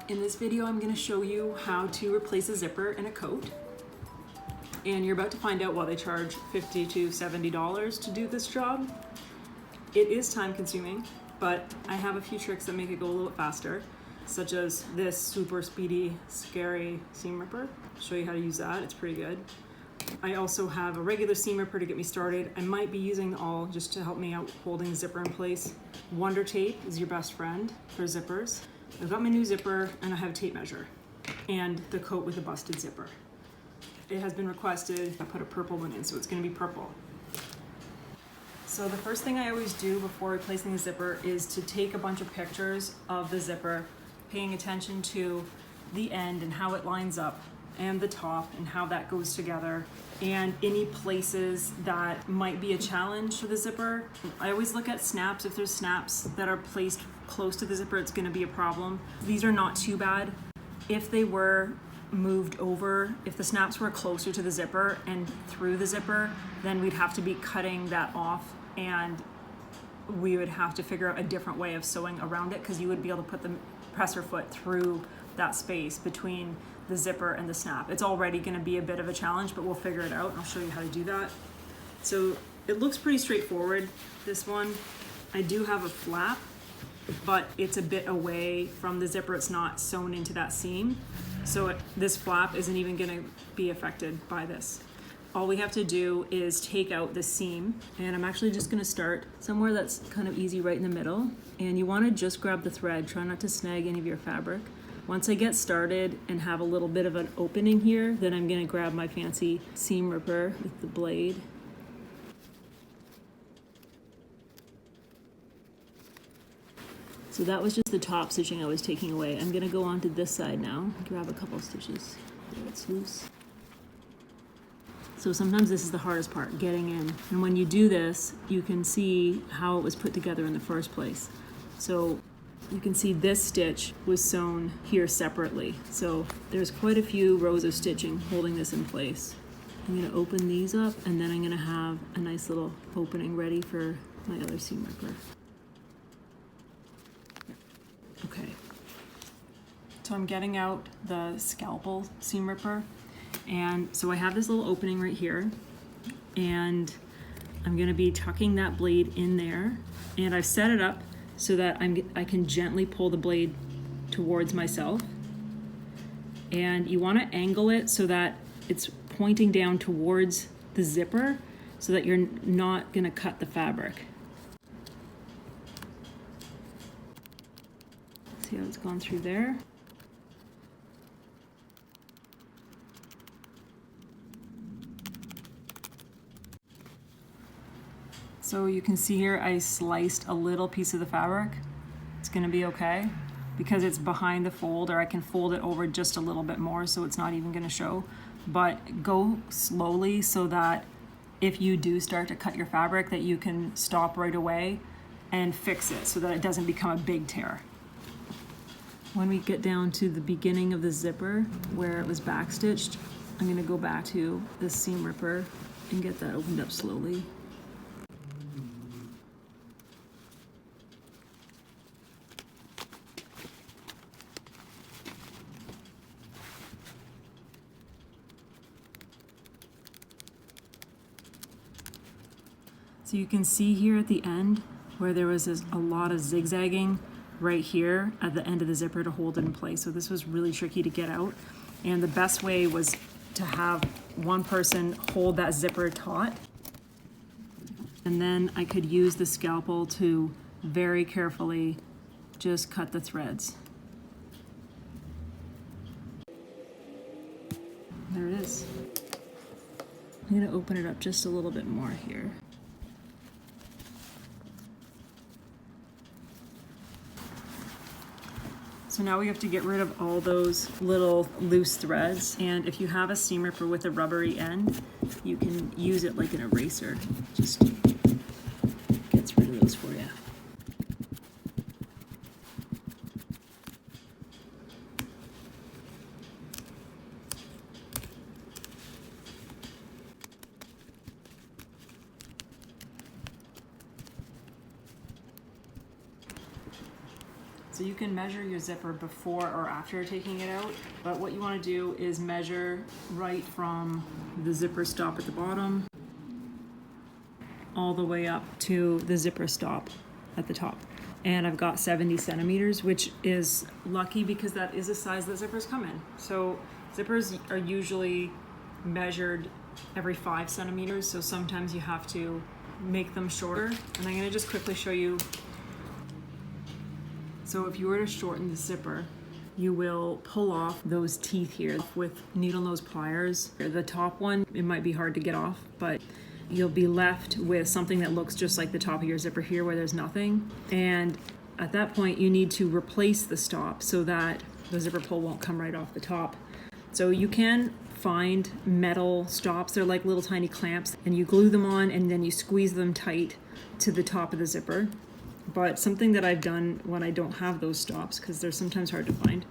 In this video, I'm going to show you how to replace a zipper in a coat. And you're about to find out why they charge $50 to $70 to do this job. It is time consuming, but I have a few tricks that make it go a little bit faster, such as this super speedy, scary seam ripper. I'll show you how to use that, it's pretty good. I also have a regular seam ripper to get me started. I might be using the awl just to help me out holding the zipper in place. Wonder tape is your best friend for zippers. I've got my new zipper and I have a tape measure and the coat with the busted zipper. It has been requested I put a purple one in, so it's going to be purple. So the first thing I always do before replacing the zipper is to take a bunch of pictures of the zipper, paying attention to the end and how it lines up, and the top and how that goes together, and any places that might be a challenge for the zipper. I always look at snaps. If there's snaps that are placed close to the zipper, it's going to be a problem. These are not too bad. If they were moved over, if the snaps were closer to the zipper and through the zipper, then we'd have to be cutting that off, and we would have to figure out a different way of sewing around it, because you would be able to put the presser foot through that space between the zipper and the snap. It's already going to be a bit of a challenge, but we'll figure it out and I'll show you how to do that. So it looks pretty straightforward, this one. I do have a flap, but it's a bit away from the zipper. It's not sewn into that seam. So this flap isn't even going to be affected by this. All we have to do is take out the seam, and I'm actually just going to start somewhere that's kind of easy right in the middle. And you want to just grab the thread, try not to snag any of your fabric. Once I get started and have a little bit of an opening here, then I'm going to grab my fancy seam ripper with the blade. So that was just the top stitching I was taking away. I'm going to go on to this side now, grab a couple of stitches. It's loose. So sometimes this is the hardest part, getting in. And when you do this, you can see how it was put together in the first place. So you can see this stitch was sewn here separately. So there's quite a few rows of stitching holding this in place. I'm going to open these up, and then I'm going to have a nice little opening ready for my other seam ripper. Okay. So I'm getting out the scalpel seam ripper. And so I have this little opening right here, and I'm going to be tucking that blade in there. And I've set it up so that I can gently pull the blade towards myself. And you want to angle it so that it's pointing down towards the zipper, so that you're not going to cut the fabric. See how it's gone through there? So you can see here I sliced a little piece of the fabric. It's going to be okay because it's behind the fold, or I can fold it over just a little bit more so it's not even going to show. But go slowly so that if you do start to cut your fabric, that you can stop right away and fix it so that it doesn't become a big tear. When we get down to the beginning of the zipper where it was backstitched, I'm going to go back to the seam ripper and get that opened up slowly. So you can see here at the end where there was a lot of zigzagging right here at the end of the zipper to hold it in place. So this was really tricky to get out. And the best way was to have one person hold that zipper taut. And then I could use the scalpel to very carefully just cut the threads. There it is. I'm going to open it up just a little bit more here. So now we have to get rid of all those little loose threads. And if you have a seam ripper with a rubbery end, you can use it like an eraser. Just gets rid of those for you. So you can measure your zipper before or after taking it out, but what you want to do is measure right from the zipper stop at the bottom all the way up to the zipper stop at the top. And I've got 70 centimeters, which is lucky because that is the size that zippers come in. So zippers are usually measured every 5 centimeters, so sometimes you have to make them shorter. And I'm going to just quickly show you. So if you were to shorten the zipper, you will pull off those teeth here with needle nose pliers. The top one, it might be hard to get off, but you'll be left with something that looks just like the top of your zipper here where there's nothing. And at that point, you need to replace the stop so that the zipper pull won't come right off the top. So you can find metal stops. They're like little tiny clamps, and you glue them on and then you squeeze them tight to the top of the zipper. But something that I've done when I don't have those stops, because they're sometimes hard to find,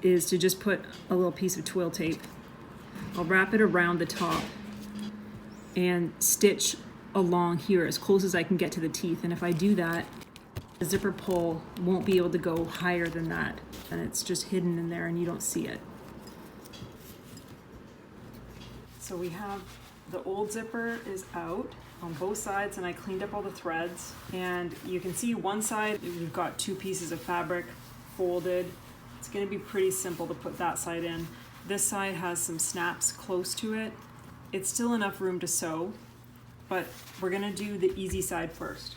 is to just put a little piece of twill tape. I'll wrap it around the top and stitch along here as close as I can get to the teeth. And if I do that, the zipper pull won't be able to go higher than that. And it's just hidden in there and you don't see it. So we have the old zipper is out on both sides, and I cleaned up all the threads. And you can see one side, we've got 2 pieces of fabric folded. It's gonna be pretty simple to put that side in. This side has some snaps close to it. It's still enough room to sew, but we're gonna do the easy side first.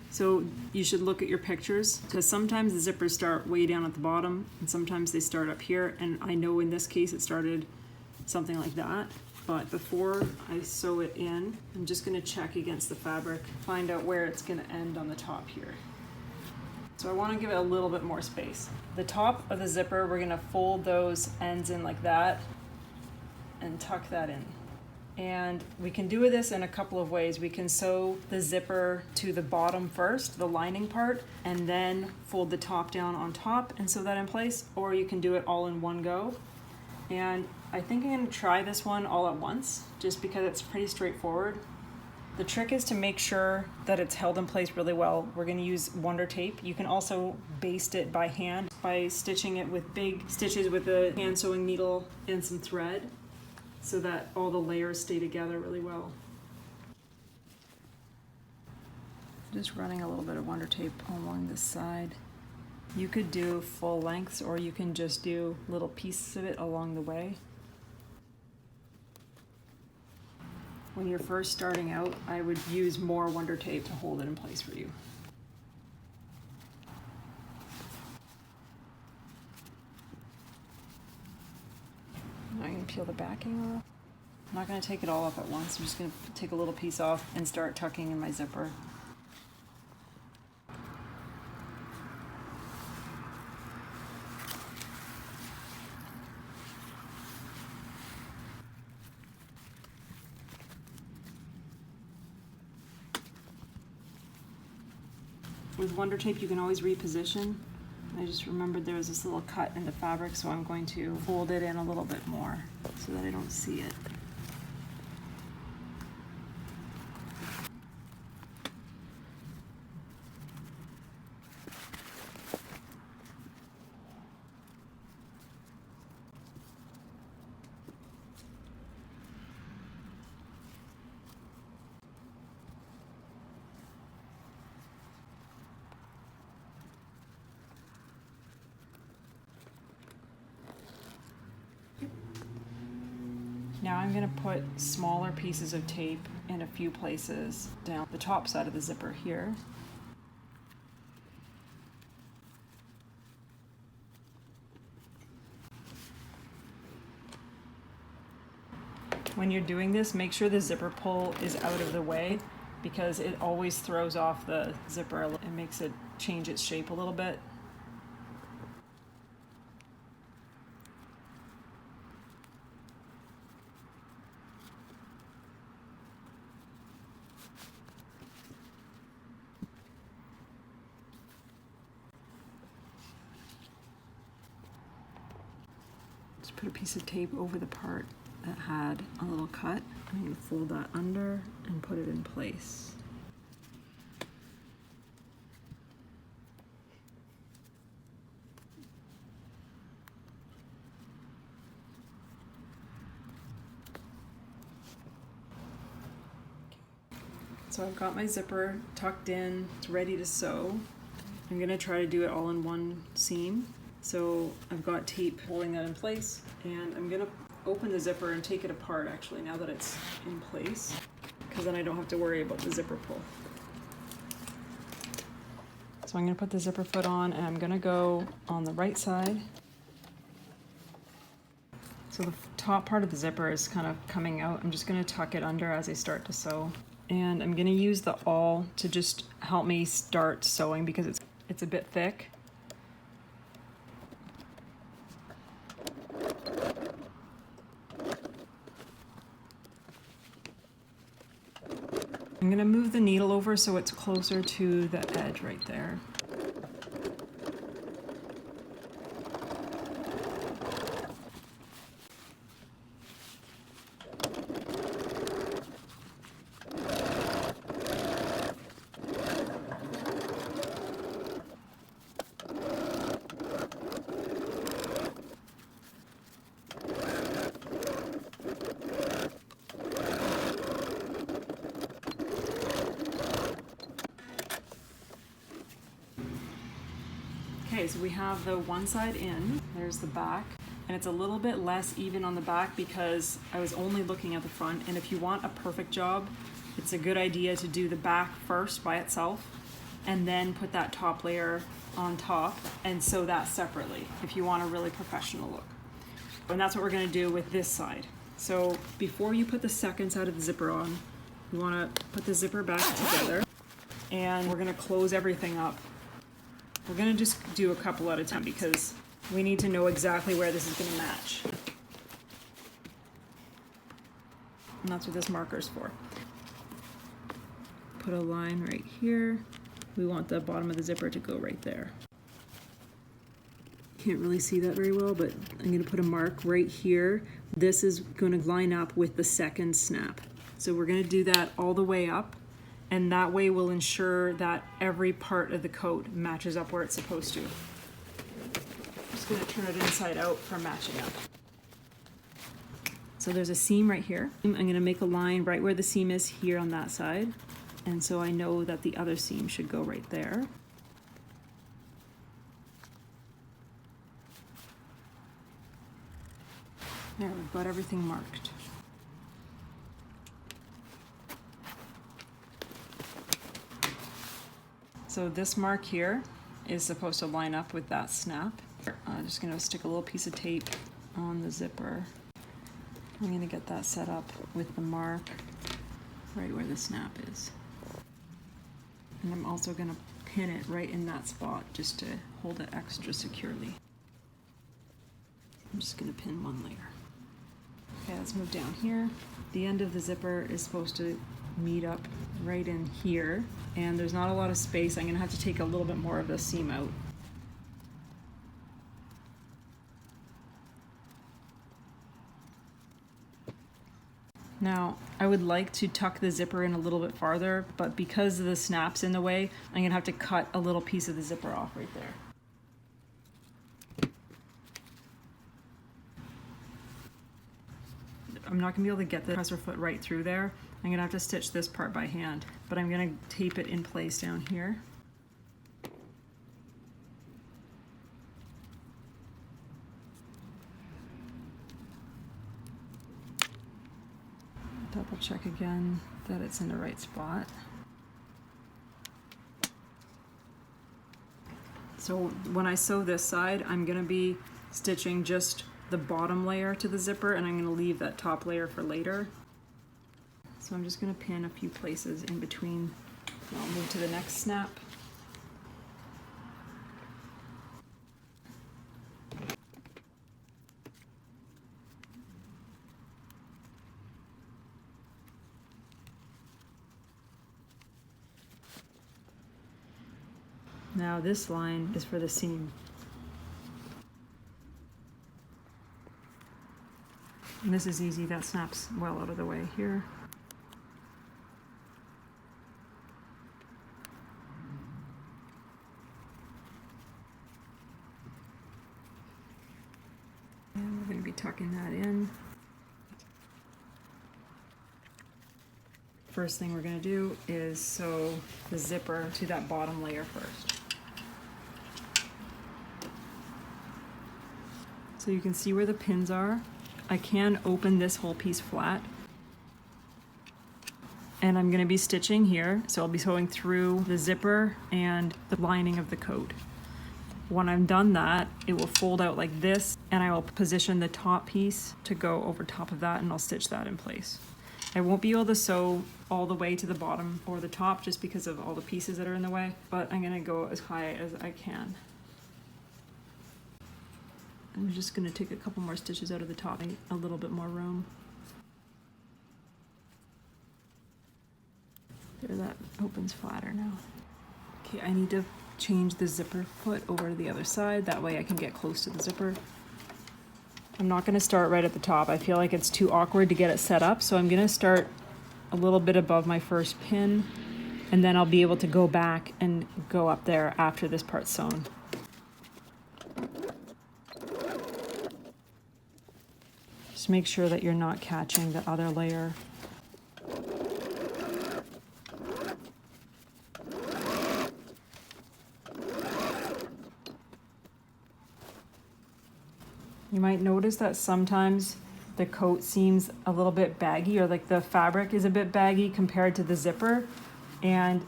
So you should look at your pictures, because sometimes the zippers start way down at the bottom and sometimes they start up here. And I know in this case it started something like that. But before I sew it in, I'm just gonna check against the fabric, find out where it's gonna end on the top here. So I wanna give it a little bit more space. The top of the zipper, we're gonna fold those ends in like that and tuck that in. And we can do this in a couple of ways. We can sew the zipper to the bottom first, the lining part, and then fold the top down on top and sew that in place, or you can do it all in one go. And I think I'm gonna try this one all at once, just because it's pretty straightforward. The trick is to make sure that it's held in place really well. We're gonna use Wonder Tape. You can also baste it by hand by stitching it with big stitches with a hand sewing needle and some thread, so that all the layers stay together really well. Just running a little bit of Wonder Tape along this side. You could do full lengths, or you can just do little pieces of it along the way. When you're first starting out, I would use more Wonder Tape to hold it in place for you. I'm going to peel the backing off. I'm not going to take it all off at once. I'm just going to take a little piece off and start tucking in my zipper. With Wonder Tape, you can always reposition. I just remembered there was this little cut in the fabric, so I'm going to fold it in a little bit more so that I don't see it. Now I'm going to put smaller pieces of tape in a few places down the top side of the zipper here. When you're doing this, make sure the zipper pull is out of the way, because it always throws off the zipper. It makes it change its shape a little bit. Just put a piece of tape over the part that had a little cut. I'm going to fold that under and put it in place. So I've got my zipper tucked in, it's ready to sew. I'm gonna try to do it all in one seam. So I've got tape holding that in place, and I'm gonna open the zipper and take it apart actually now that it's in place, because then I don't have to worry about the zipper pull. So I'm gonna put the zipper foot on, and I'm gonna go on the right side. So the top part of the zipper is kind of coming out. I'm just gonna tuck it under as I start to sew. And I'm gonna use the awl to just help me start sewing because it's a bit thick. I'm gonna move the needle over so it's closer to the edge right there. Okay, so we have the one side in, there's the back, and it's a little bit less even on the back because I was only looking at the front, and if you want a perfect job, it's a good idea to do the back first by itself, and then put that top layer on top and sew that separately if you want a really professional look. And that's what we're gonna do with this side. So before you put the second side of the zipper on, you wanna put the zipper back together, and we're gonna close everything up. We're gonna just do a couple at a time because we need to know exactly where this is gonna match. And that's what this marker's for. Put a line right here. We want the bottom of the zipper to go right there. Can't really see that very well, but I'm gonna put a mark right here. This is gonna line up with the second snap. So we're gonna do that all the way up, and that way we'll ensure that every part of the coat matches up where it's supposed to. I'm just gonna turn it inside out for matching up. So there's a seam right here. I'm gonna make a line right where the seam is here on that side. And so I know that the other seam should go right there. There, we've got everything marked. So this mark here is supposed to line up with that snap. I'm just gonna stick a little piece of tape on the zipper. I'm gonna get that set up with the mark right where the snap is. And I'm also gonna pin it right in that spot just to hold it extra securely. I'm just gonna pin one layer. Okay, let's move down here. The end of the zipper is supposed to meet up right in here, and there's not a lot of space. I'm gonna have to take a little bit more of the seam out. Now, I would like to tuck the zipper in a little bit farther, but because the snap's in the way, I'm gonna have to cut a little piece of the zipper off right there. I'm not gonna be able to get the presser foot right through there. I'm gonna have to stitch this part by hand, but I'm gonna tape it in place down here. Double check again that it's in the right spot. So when I sew this side, I'm gonna be stitching just the bottom layer to the zipper, and I'm gonna leave that top layer for later. So I'm just gonna pin a few places in between. I'll move to the next snap. Now this line is for the seam. And this is easy, that snaps well out of the way here. And we're going to be tucking that in. first thing we're gonna do is sew the zipper to that bottom layer first. So you can see where the pins are. I can open this whole piece flat. And I'm gonna be stitching here, so I'll be sewing through the zipper and the lining of the coat. When I've done that, it will fold out like this, and I will position the top piece to go over top of that, and I'll stitch that in place. I won't be able to sew all the way to the bottom or the top just because of all the pieces that are in the way, but I'm gonna go as high as I can. I'm just gonna take a couple more stitches out of the top, a little bit more room. There, that opens flatter now. Okay, I need to change the zipper foot over to the other side. That way I can get close to the zipper. I'm not gonna start right at the top. I feel like it's too awkward to get it set up, so I'm gonna start a little bit above my first pin, and then I'll be able to go back and go up there after this part's sewn. Just make sure that you're not catching the other layer. You might notice that sometimes the coat seems a little bit baggy, or like the fabric is a bit baggy compared to the zipper. And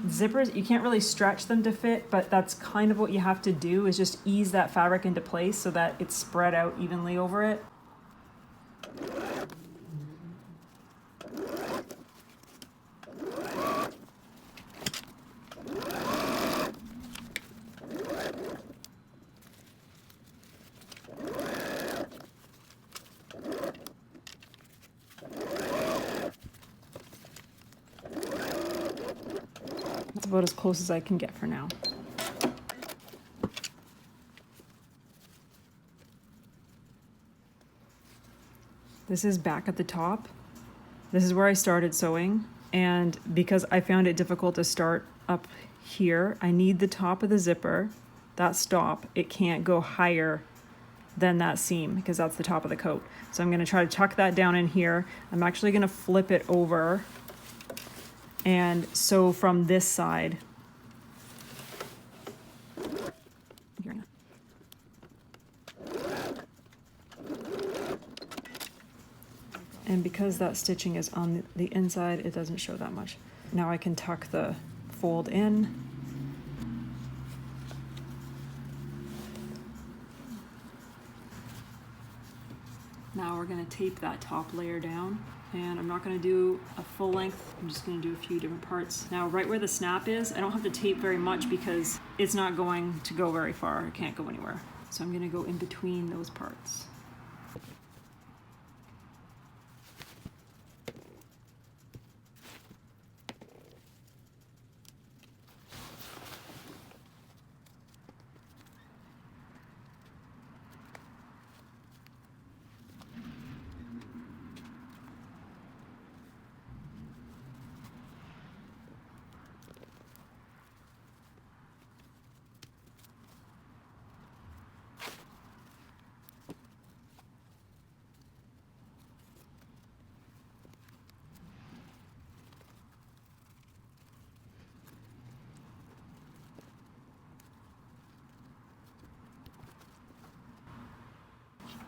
zippers, you can't really stretch them to fit, but that's kind of what you have to do, is just ease that fabric into place so that it's spread out evenly over it. That's about as close as I can get for now. This is back at the top. This is where I started sewing, and because I found it difficult to start up here, I need the top of the zipper, that stop, it can't go higher than that seam because that's the top of the coat. So I'm going to try to tuck that down in here. I'm actually going to flip it over and sew from this side. And because that stitching is on the inside, it doesn't show that much. Now I can tuck the fold in. Now we're going to tape that top layer down, and I'm not going to do a full length, I'm just going to do a few different parts. Now right where the snap is, I don't have to tape very much because it's not going to go very far, it can't go anywhere. So I'm going to go in between those parts.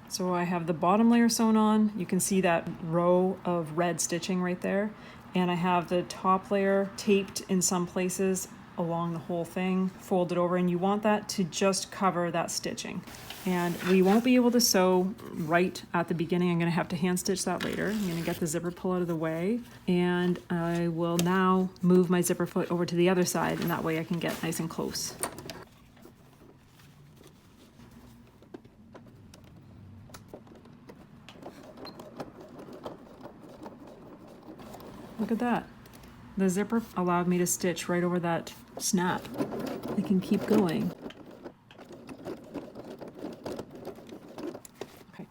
So I have the bottom layer sewn on. You can see that row of red stitching right there. And I have the top layer taped in some places along the whole thing, folded over, and you want that to just cover that stitching. And we won't be able to sew right at the beginning. I'm gonna have to hand stitch that later. I'm gonna get the zipper pull out of the way, and I will now move my zipper foot over to the other side, and that way I can get nice and close. Look at that. The zipper allowed me to stitch right over that snap. I can keep going. Okay.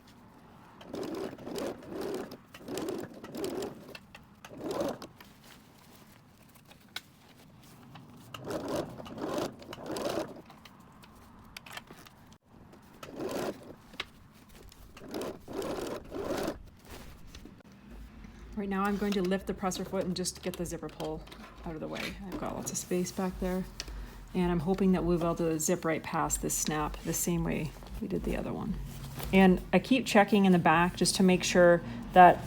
Right now I'm going to lift the presser foot and just get the zipper pull out of the way. I've got lots of space back there. And I'm hoping that we'll be able to zip right past this snap the same way we did the other one. And I keep checking in the back just to make sure that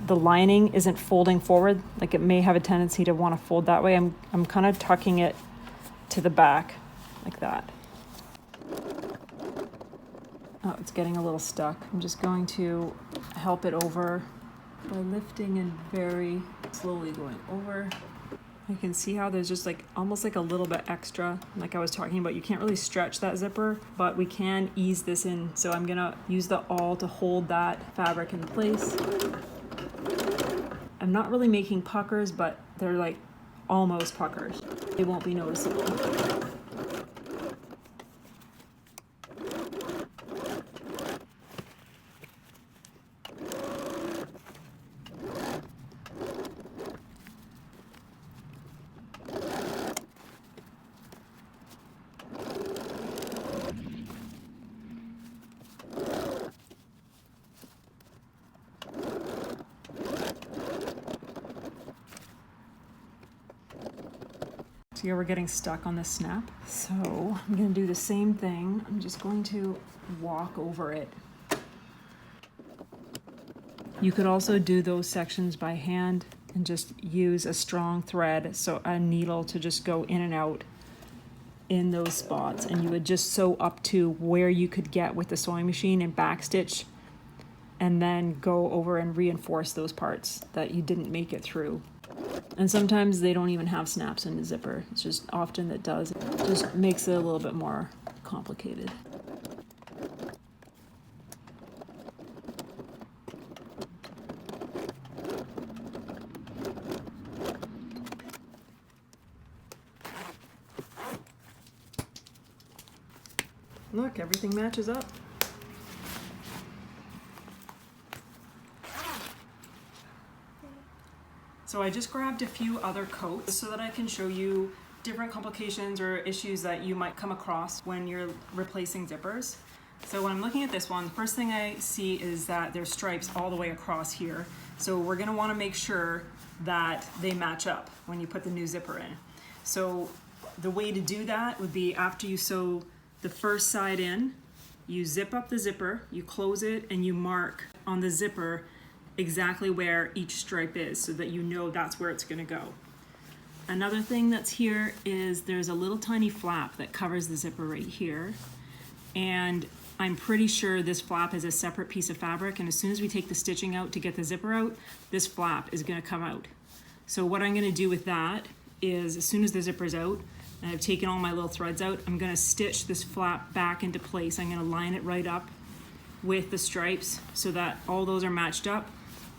the lining isn't folding forward. Like it may have a tendency to want to fold that way. I'm kind of tucking it to the back like that. Oh, it's getting a little stuck. I'm just going to help it over by lifting and very slowly going over. I can see how there's just like almost like a little bit extra, like I was talking about. You can't really stretch that zipper, but we can ease this in. So I'm gonna use the awl to hold that fabric in place. I'm not really making puckers, but they're like almost puckers. They won't be noticeable. Here we're getting stuck on the snap. So I'm gonna do the same thing. I'm just going to walk over it. You could also do those sections by hand and just use a strong thread, so a needle to just go in and out in those spots. And you would just sew up to where you could get with the sewing machine and backstitch, and then go over and reinforce those parts that you didn't make it through. And sometimes they don't even have snaps in the zipper. It's just often that does. It just makes it a little bit more complicated. Look, everything matches up. So I just grabbed a few other coats so that I can show you different complications or issues that you might come across when you're replacing zippers. So when I'm looking at this one, the first thing I see is that there's stripes all the way across here. So we're gonna wanna make sure that they match up when you put the new zipper in. So the way to do that would be after you sew the first side in, you zip up the zipper, you close it, and you mark on the zipper exactly where each stripe is so that you know that's where it's gonna go. Another thing that's here is there's a little tiny flap that covers the zipper right here. And I'm pretty sure this flap is a separate piece of fabric, and as soon as we take the stitching out to get the zipper out, this flap is gonna come out. So what I'm gonna do with that is as soon as the zipper's out, and I've taken all my little threads out, I'm gonna stitch this flap back into place. I'm gonna line it right up with the stripes so that all those are matched up.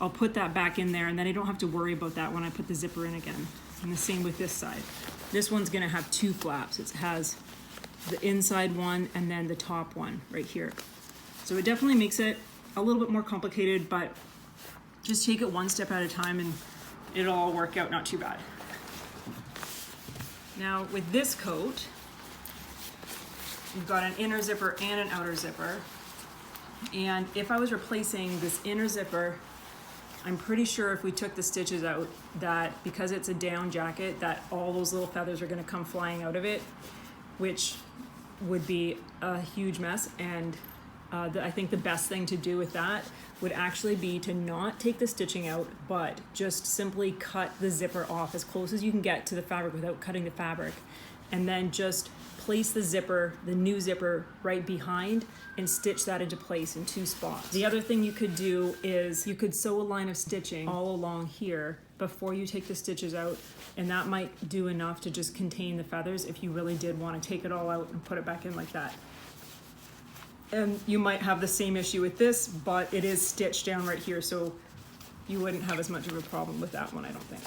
I'll put that back in there, and then I don't have to worry about that when I put the zipper in again. And the same with this side. This one's gonna have two flaps. It has the inside one and then the top one right here. So it definitely makes it a little bit more complicated, but just take it one step at a time and it'll all work out not too bad. Now with this coat, you've got an inner zipper and an outer zipper. And if I was replacing this inner zipper, I'm pretty sure if we took the stitches out, that because it's a down jacket, that all those little feathers are gonna come flying out of it, which would be a huge mess. And I think the best thing to do with that would actually be to not take the stitching out, but just simply cut the zipper off as close as you can get to the fabric without cutting the fabric. And then just place the zipper, the new zipper, right behind and stitch that into place in two spots. The other thing you could do is you could sew a line of stitching all along here before you take the stitches out, and that might do enough to just contain the feathers if you really did want to take it all out and put it back in like that. And you might have the same issue with this, but it is stitched down right here, so you wouldn't have as much of a problem with that one, I don't think.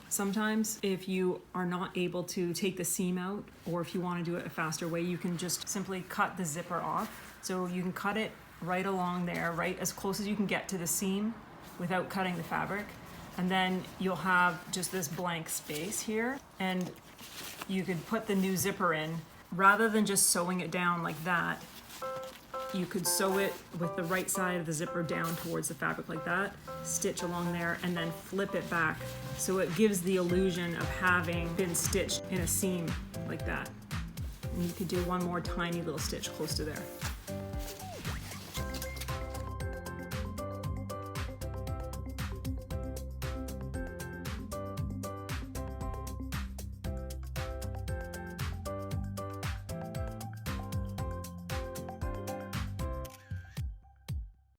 Sometimes if you are not able to take the seam out, or if you want to do it a faster way, you can just simply cut the zipper off. So you can cut it right along there, right as close as you can get to the seam without cutting the fabric. And then you'll have just this blank space here, and you could put the new zipper in rather than just sewing it down like that. You could sew it with the right side of the zipper down towards the fabric like that, stitch along there, and then flip it back so it gives the illusion of having been stitched in a seam like that. And you could do one more tiny little stitch close to there.